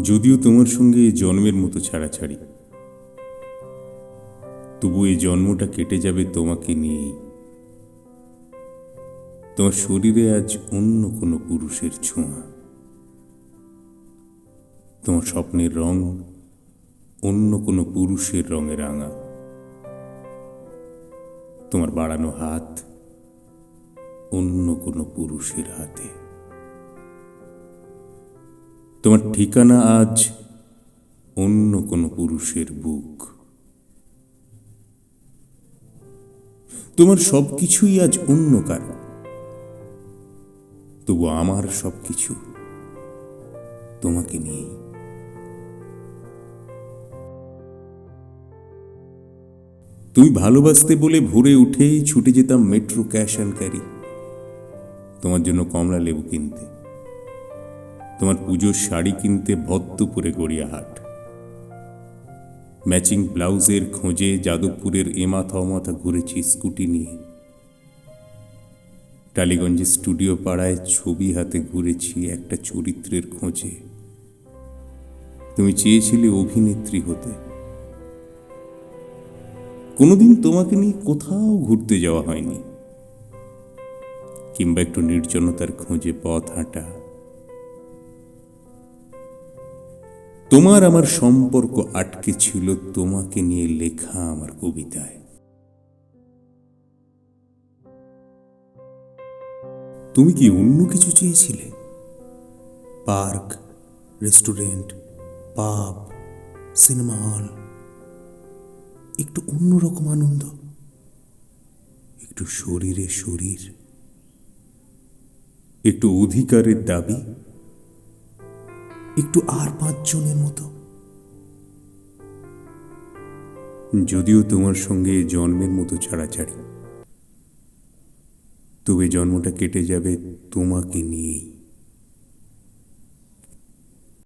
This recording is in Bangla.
যদিও তোমার সঙ্গে এই জন্মের মতো ছাড়াছাড়ি, তবু এই জন্মটা কেটে যাবে তোমাকে নিয়েই। তোমার শরীরে আজ অন্য কোনো পুরুষের ছোঁয়া, তোমার স্বপ্নের রং অন্য কোনো পুরুষের রঙে রাঙা, তোমার বাড়ানো হাত অন্য কোনো পুরুষের হাতে। তোমার ঠিকানা আজ অন্য কোনো পুরুষের বুক। তোমার সবকিছুই আজ অন্য কারো, তবু আমার সবকিছু তোমাকে নিয়েই। তুমি ভালোবাসতে বলে ভোরে উঠেই ছুটে যেতাম মেট্রো ক্যাশ অ্যান্ড ক্যারি, তোমার জন্য কমলা লেবু কিনতে, তোমার পুজোর শাড়ি কিনতে ভদ্দপুরে গড়িয়াহাট, ম্যাচিং ব্লাউজের খোঁজে যাদবপুরের এমাথা ওমাথা ঘুরেছি স্কুটি নিয়ে, টালিগঞ্জের স্টুডিও পাড়ায় ছবি হাতে ঘুরেছি একটা চরিত্রের খোঁজে। তুমি চেয়েছিলে অভিনেত্রী হতে, কোনোদিন তোমাকে নিয়ে কোথাও ঘুরতে যাওয়া হয়নি, কিংবা একটু নির্জনতার খোঁজে পথ হাঁটা। তোমার আমার সম্পর্ক আটকে ছিল তোমাকে নিয়ে লেখা আমার কবিতায়। তুমি কি অন্য কিছু চেয়েছিলে? পার্ক, রেস্টুরেন্ট, পাব, সিনেমা হল, একটু অন্যরকম আনন্দ, একটু শরীরে শরীর, একটু অধিকারের দাবি, একটু আর 5 জনের মতো। যদিও তোমার সঙ্গে জন্মের মতো ছাড়াছাড়ি, তবে জন্মটা কেটে যাবে তোমাকে নিয়েই।